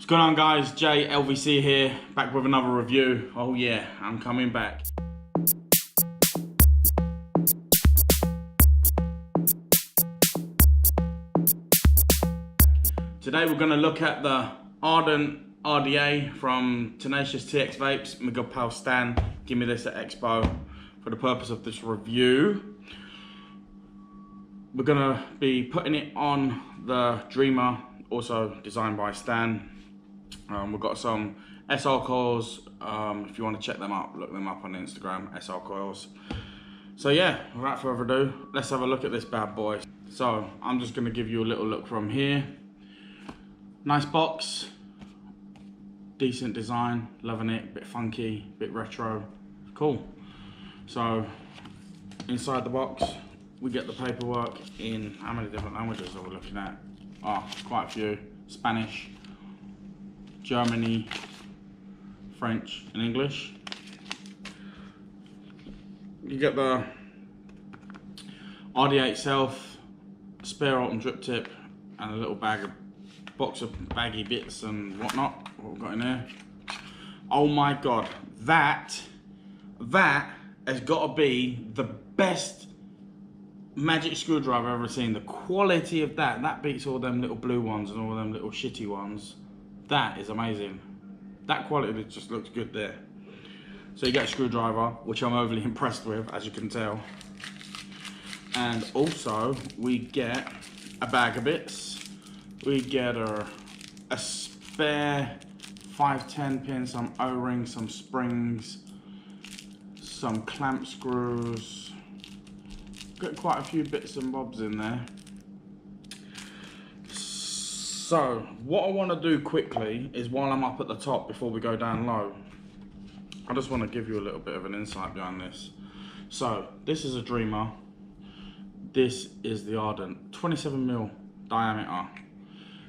What's going on, guys? Jay LVC here, back with another review. Oh yeah, I'm coming back. Today we're going to look at the Ardent RDA from Tenacious Vapes. My good pal Stan give me this at Expo for the purpose of this review. We're going to be putting it on the Dreamer, also designed by Stan. We've got some SR coils. If you want to check them up, look them up on Instagram, SR coils. So yeah, without further ado, let's have a look at this bad boy. So I'm just going to give you a little look from here. Nice box, decent design, loving it, bit funky, bit retro, cool. So inside the box we get the paperwork in, how many different languages are we looking at? Quite a few. Spanish, Germany, French and English. You get the RDA itself, spare Alton drip tip and a little box of baggy bits and whatnot. What we've got in there. Oh my god, that has got to be the best magic screwdriver I've ever seen. The quality of that beats all them little blue ones and all them little shitty ones. That is amazing. That quality just looks good there. So you get a screwdriver, which I'm overly impressed with, as you can tell. And also we get a bag of bits. We get a spare 510 pin, some O-rings, some springs, some clamp screws. Got quite a few bits and bobs in there. So what I want to do quickly is, while I'm up at the top before we go down low, I just want to give you a little bit of an insight behind this. So this is a Dreamer. This is the Ardent, 27mm diameter.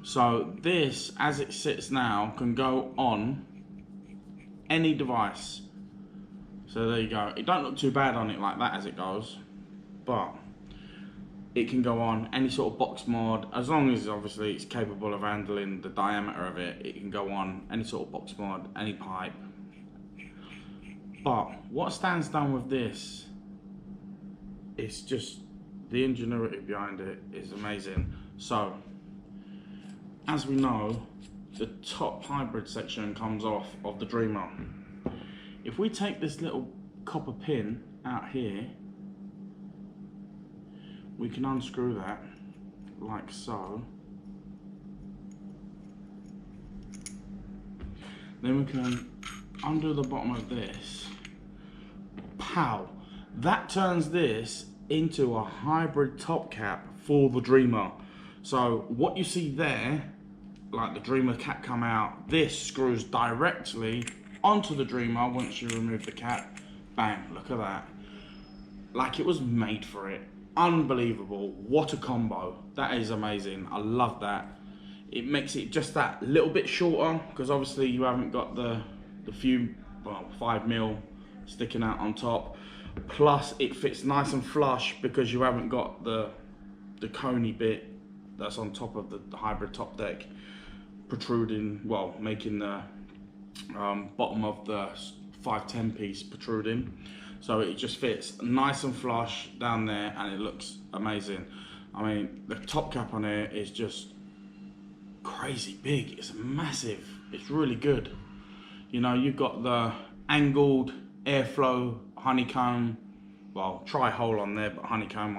So this, as it sits now, can go on any device. So there you go. It don't look too bad on it like that as it goes, but it can go on any sort of box mod, as long as obviously it's capable of handling the diameter of it. It can go on any sort of box mod, any pipe. But what Stan's done with this, it's just, the ingenuity behind it is amazing. So as we know, the top hybrid section comes off of the Dreamer. If we take this little copper pin out here, we can unscrew that like so. Then we can undo the bottom of this. Pow! That turns this into a hybrid top cap for the Dreamer. So what you see there, like the Dreamer cap come out, this screws directly onto the Dreamer once you remove the cap. Bang, look at that. Like it was made for it. Unbelievable. What a combo. That is amazing. I love that. It makes it just that little bit shorter, because obviously you haven't got the few, well, 5mm sticking out on top. Plus it fits nice and flush because you haven't got the coney bit that's on top of the hybrid top deck protruding, well, making the bottom of the 510 piece protruding. So it just fits nice and flush down there and it looks amazing. I mean, the top cap on here is just crazy big. It's massive. It's really good. You know, you've got the angled airflow honeycomb, well, tri-hole on there, but honeycomb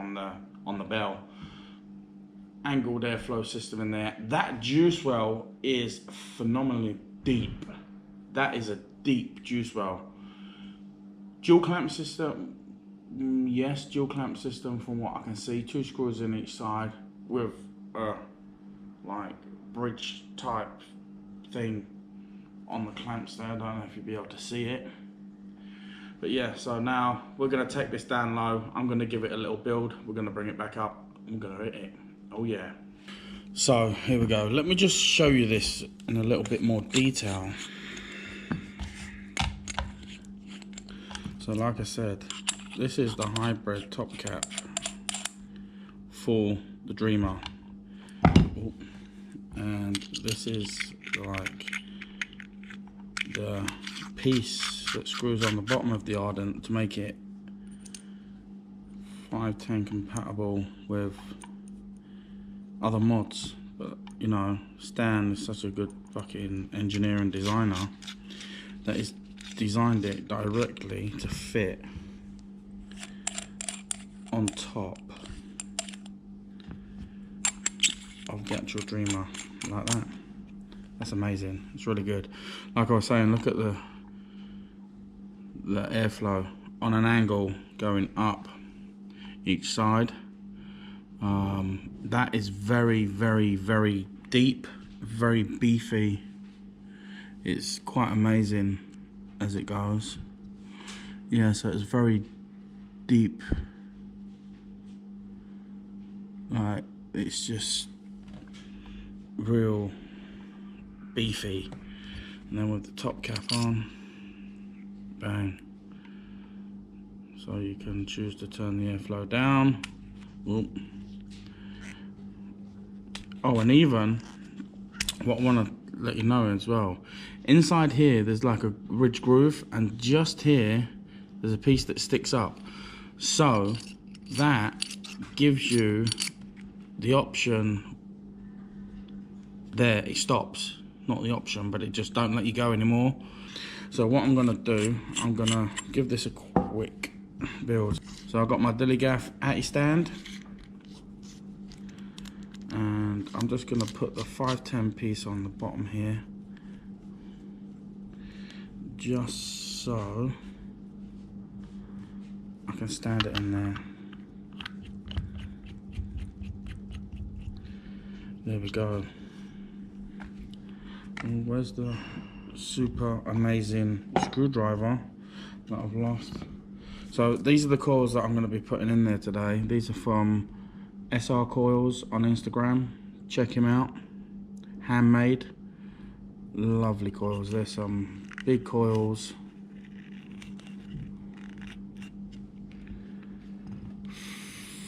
on the bell. Angled airflow system in there. That juice well is phenomenally deep. That is a deep juice well. Dual clamp system, yes, dual clamp system from what I can see. 2 screws in each side with like bridge type thing on the clamps there. I don't know if you'll be able to see it. But yeah, so now we're gonna take this down low. I'm gonna give it a little build. We're gonna bring it back up. I'm gonna hit it. Oh yeah. So here we go. Let me just show you this in a little bit more detail. So like I said, this is the hybrid top cap for the Dreamer. And this is like the piece that screws on the bottom of the Ardent to make it 510 compatible with other mods. But you know, Stan is such a good fucking engineer and designer that he's designed it directly to fit on top of the actual Dreamer like that. That's amazing. It's really good. Like I was saying, look at the airflow on an angle going up each side. That is very, very, very deep, very beefy. It's quite amazing as it goes. Yeah, so it's very deep. Like, it's just real beefy. And then with the top cap on, bang. So you can choose to turn the airflow down. Whoop. Oh, and even what I want to let you know as well, inside here there's like a ridge groove, and just here there's a piece that sticks up. So that gives you the option there. It stops, not the option, but it just don't let you go anymore. So what I'm gonna do, I'm gonna give this a quick build. So I've got my Dillygaff Atty stand, and I'm just gonna put the 510 piece on the bottom here, just so I can stand it in there. There we go. And where's the super amazing screwdriver that I've lost? So these are the coils that I'm going to be putting in there today. These are from SR Coils on Instagram. Check him out. Handmade. Lovely coils. There's some big coils.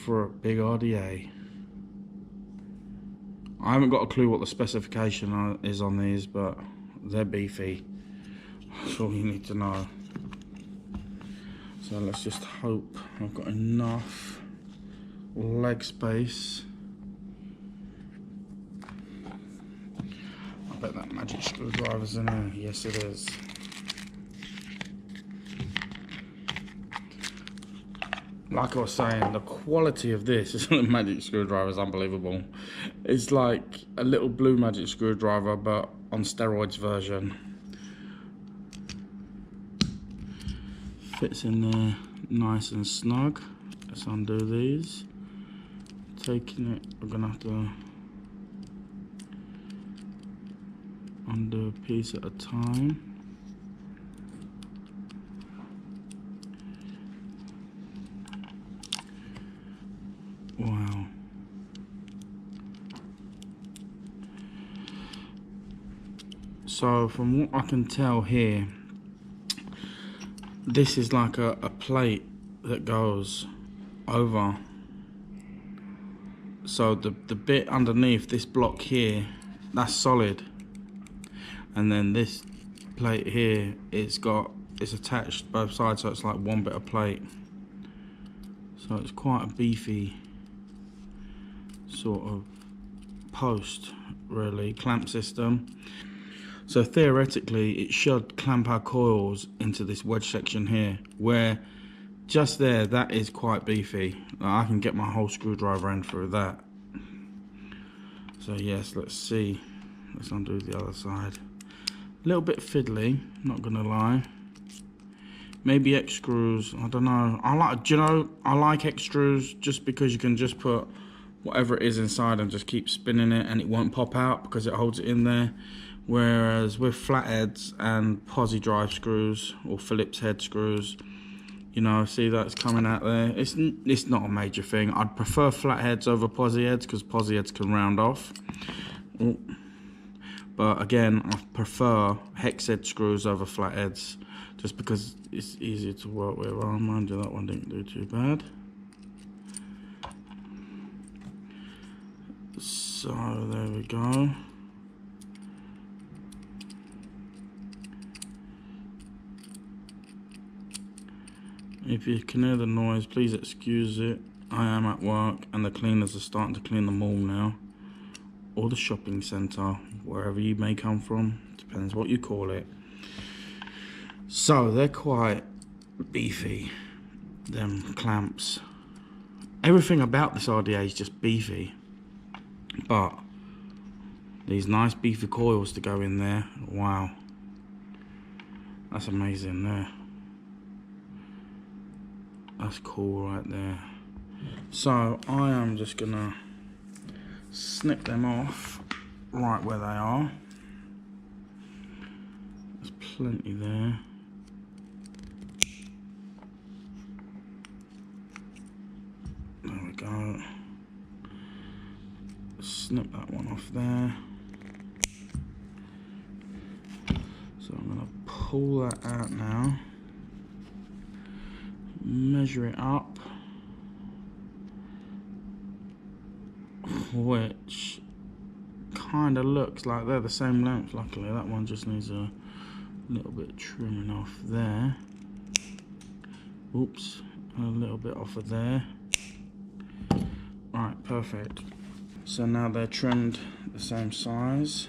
For a big RDA. I haven't got a clue what the specification is on these, but they're beefy. That's all you need to know. So let's just hope I've got enough leg space. I bet that magic screwdriver's in there. Yes, it is. Like I was saying, the quality of this magic screwdriver is unbelievable. It's like a little blue magic screwdriver, but on steroids version. Fits in there nice and snug. Let's undo these. Taking it, we're gonna have to undo a piece at a time. Wow. So from what I can tell here, this is like a plate that goes over. So the bit underneath this block here, that's solid. And then this plate here, it's attached both sides, so it's like one bit of plate. So it's quite a beefy sort of post, really, clamp system. So theoretically it should clamp our coils into this wedge section here, where just there, that is quite beefy. I can get my whole screwdriver end through that. So yes, let's see. Let's undo the other side. A little bit fiddly, not gonna lie. Maybe X screws, I don't know. Do you know, I like X screws just because you can just put whatever it is inside and just keep spinning it and it won't pop out because it holds it in there. Whereas with flatheads and posi drive screws or Phillips head screws, you know, see that's coming out there. It's not a major thing. I'd prefer flatheads over posi heads because posi heads can round off. Ooh. But again, I prefer hex head screws over flatheads just because it's easier to work with. Well, mind you, that one didn't do too bad. So there we go. If you can hear the noise, please excuse it. I am at work and the cleaners are starting to clean the mall now. Or the shopping centre, wherever you may come from. Depends what you call it. So they're quite beefy, them clamps. Everything about this RDA is just beefy. But these nice beefy coils to go in there, wow. That's amazing there. That's cool right there. So I am just gonna snip them off right where they are. There's plenty there. There we go. Snip that one off there. So I'm gonna pull that out now. Measure it up, which kind of looks like they're the same length. Luckily, that one just needs a little bit trimming off there. Oops, a little bit off of there. Right, perfect. So now they're trimmed the same size.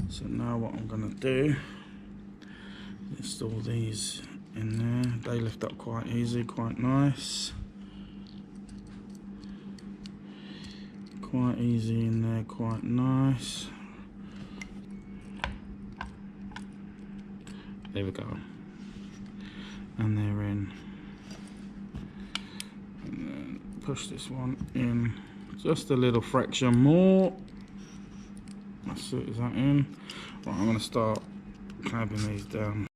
So now what I'm gonna do is install these in there. They lift up quite easy, quite nice. Quite easy in there, quite nice. There we go. And they're in. And then push this one in just a little fraction more. That's it, is that in? Right, I'm gonna start clamping these down.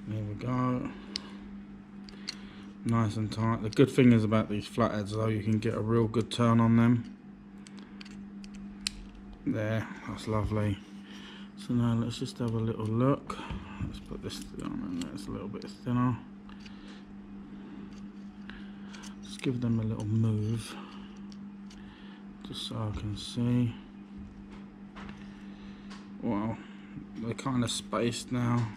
There we go. Nice and tight. The good thing is about these flatheads though, you can get a real good turn on them. There, that's lovely. So now let's just have a little look. Let's put this on there, it's a little bit thinner. Just give them a little move, just so I can see. Wow, they're kind of spaced now.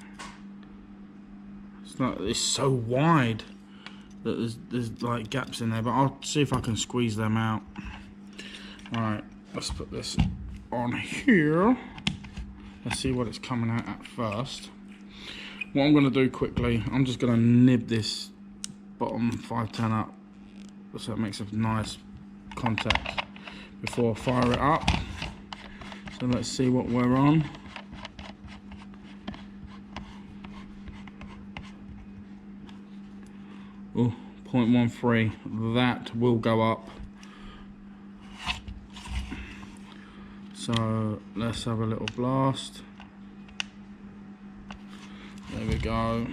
It's so wide that there's like gaps in there, but I'll see if I can squeeze them out. Alright, let's put this on here. Let's see what it's coming out at first. What I'm going to do quickly, I'm just going to nib this bottom 510 up so it makes a nice contact before I fire it up. So let's see what we're on. Oh, 0.13, that will go up. So let's have a little blast. There we go.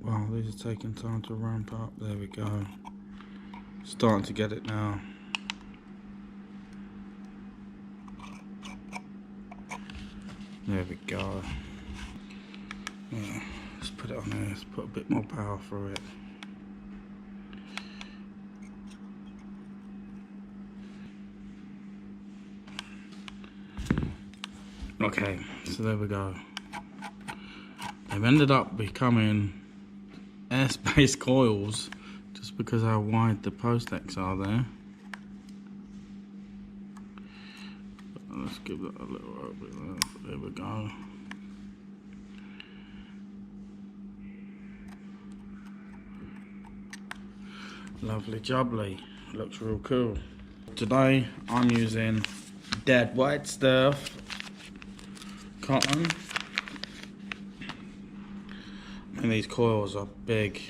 Wow, these are taking time to ramp up. There we go. Starting to get it now. There we go. Yeah, let's put it on there. Let's put a bit more power through it. Okay, so there we go. They've ended up becoming air-space coils just because how wide the post decks are there. Let's give that a little open. There we go. Lovely jubbly. Looks real cool. Today I'm using dead white stuff cotton. And these coils are big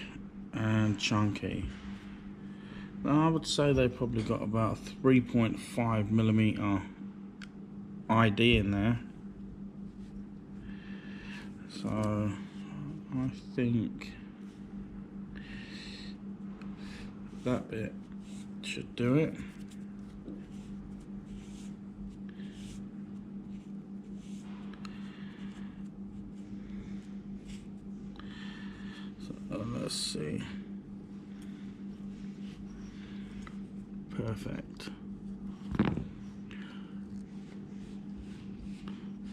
and chunky. I would say they probably got about 3.5mm ID in there. So I think that bit should do it. So let's see. Perfect.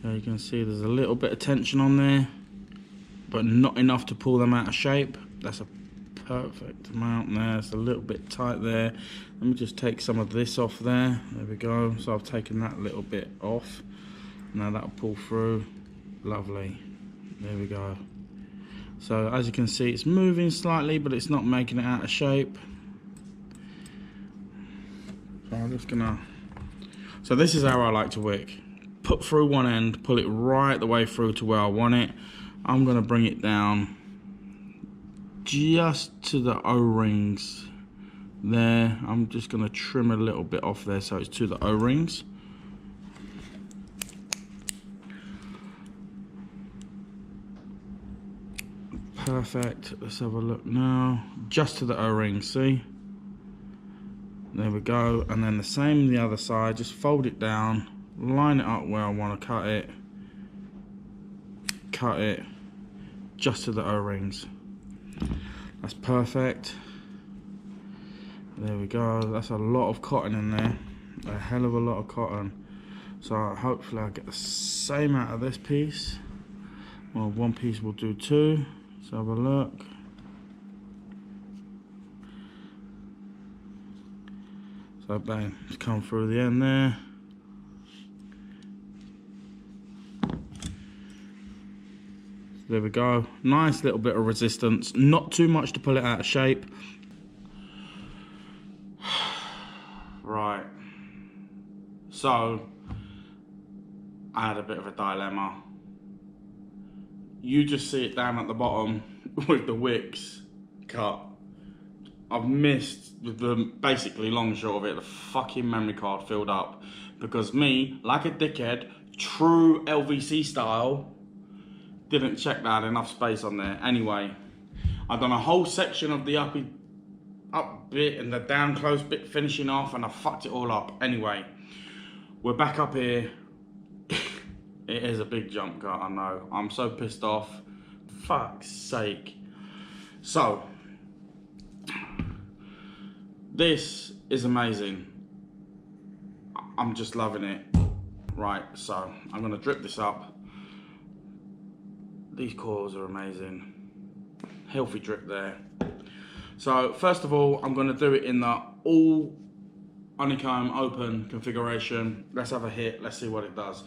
So you can see there's a little bit of tension on there, but not enough to pull them out of shape. That's a perfect amount there. It's a little bit tight there. Let me just take some of this off there. There we go. So I've taken that little bit off. Now that'll pull through. Lovely. There we go. So as you can see, it's moving slightly, but it's not making it out of shape. So I'm just gonna, so this is how I like to wick. Put through one end, pull it right the way through to where I want it. I'm gonna bring it down just to the O-rings there. I'm just gonna trim a little bit off there so it's to the O-rings. Perfect. Let's have a look now. Just to the O-rings, see? There we go. And then the same the other side. Just fold it down, line it up where I want to cut it, just to the O-rings. That's perfect. There we go. That's a lot of cotton in there, a hell of a lot of cotton. So hopefully I'll get the same out of this piece. Well, one piece will do two. Let's have a look. So bang, it's come through the end there. There we go. Nice little bit of resistance. Not too much to pull it out of shape. Right. So, I had a bit of a dilemma. You just see it down at the bottom with the wicks cut. I've missed with the basically long and short of it, the fucking memory card filled up. Because me, like a dickhead, true LVC style, didn't check that I had enough space on there. Anyway, I've done a whole section of the up bit and the down close bit finishing off, and I fucked it all up. Anyway, we're back up here. It is a big jump cut, I know. I'm so pissed off. Fuck's sake. So, this is amazing. I'm just loving it. Right, so I'm gonna drip this up. These coils are amazing. Healthy drip there. So first of all, I'm gonna do it in the all honeycomb open configuration. Let's have a hit, let's see what it does.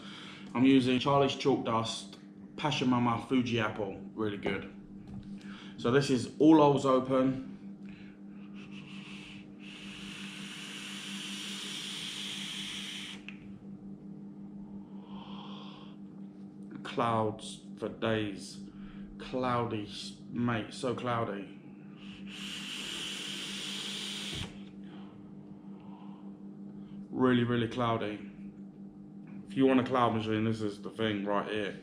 I'm using Charlie's Chalk Dust, Passion Mama Fuji Apple, really good. So this is all holes open. Clouds for days. Cloudy, mate, so cloudy. Really, really cloudy. If you want a cloud machine, this is the thing right here.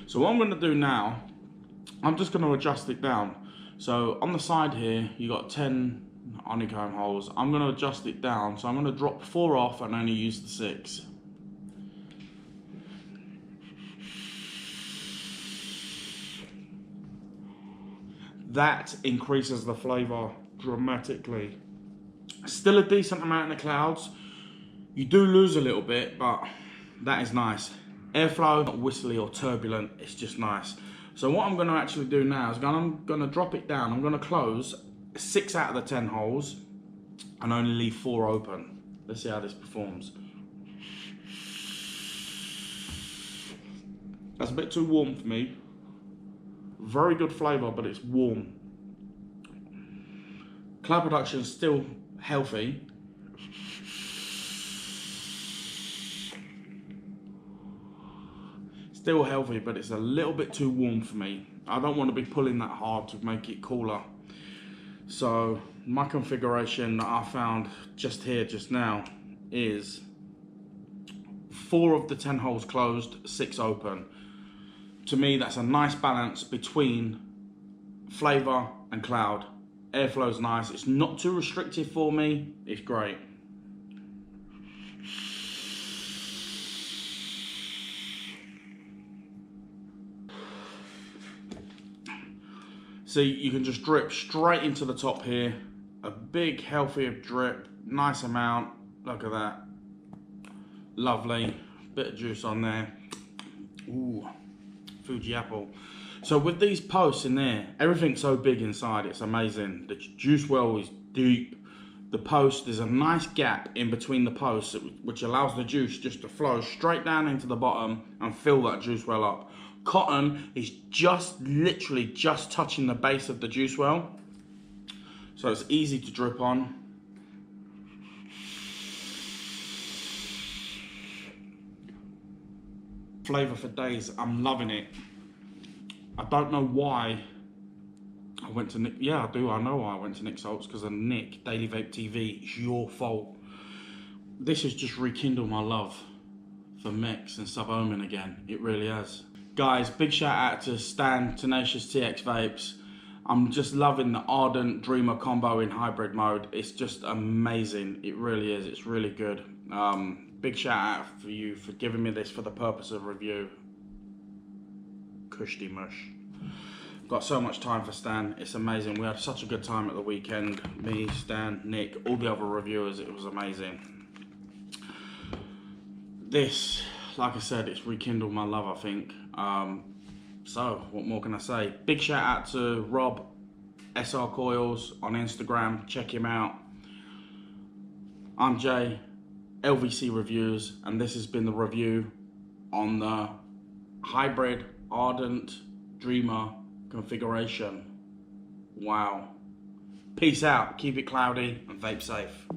So what I'm going to do now, I'm just going to adjust it down. So on the side here, you got 10 honeycomb holes. I'm going to adjust it down. So I'm going to drop 4 off and only use the 6. That increases the flavour dramatically. Still a decent amount in the clouds. You do lose a little bit, but that is nice. Airflow, not whistly or turbulent, it's just nice. So what I'm going to actually do now is I'm going to drop it down. I'm going to close 6 out of the 10 holes and only leave 4 open. Let's see how this performs. That's a bit too warm for me. Very good flavour, but it's warm. Cloud production is still healthy. Still healthy, but it's a little bit too warm for me. I don't want to be pulling that hard to make it cooler. So my configuration that I found just here, just now, is 4 of the 10 holes closed, 6 open. To me, that's a nice balance between flavour and cloud. Airflow's nice. It's not too restrictive for me. It's great. See, you can just drip straight into the top here. A big, healthy drip. Nice amount. Look at that. Lovely. Bit of juice on there. Ooh. Fuji apple. So with these posts in there, everything's so big inside, it's amazing. The juice well is deep. The post, there's a nice gap in between the posts, which allows the juice just to flow straight down into the bottom and fill that juice well up. Cotton is just literally just touching the base of the juice well, so it's easy to drip on. Flavour for days. I'm loving it. I don't know why I went to Nick. Yeah, I do. I know why I went to Nick Salts, because of Nick, Daily Vape TV. It's your fault. This has just rekindled my love for mechs and sub-ohming again. It really has. Guys, big shout out to Stan, Tenacious TX Vapes. I'm just loving the Ardent Dreamer combo in hybrid mode. It's just amazing. It really is. It's really good. Big shout out for you for giving me this for the purpose of review. Kushti mush. Got so much time for Stan. It's amazing. We had such a good time at the weekend. Me, Stan, Nick, all the other reviewers. It was amazing. This, like I said, it's rekindled my love, I think. So, what more can I say? Big shout out to Rob, SR Coils on Instagram. Check him out. I'm Jay, LVC Reviews, and this has been the review on the hybrid Ardent Dreamer configuration. Wow. Peace out. Keep it cloudy and vape safe.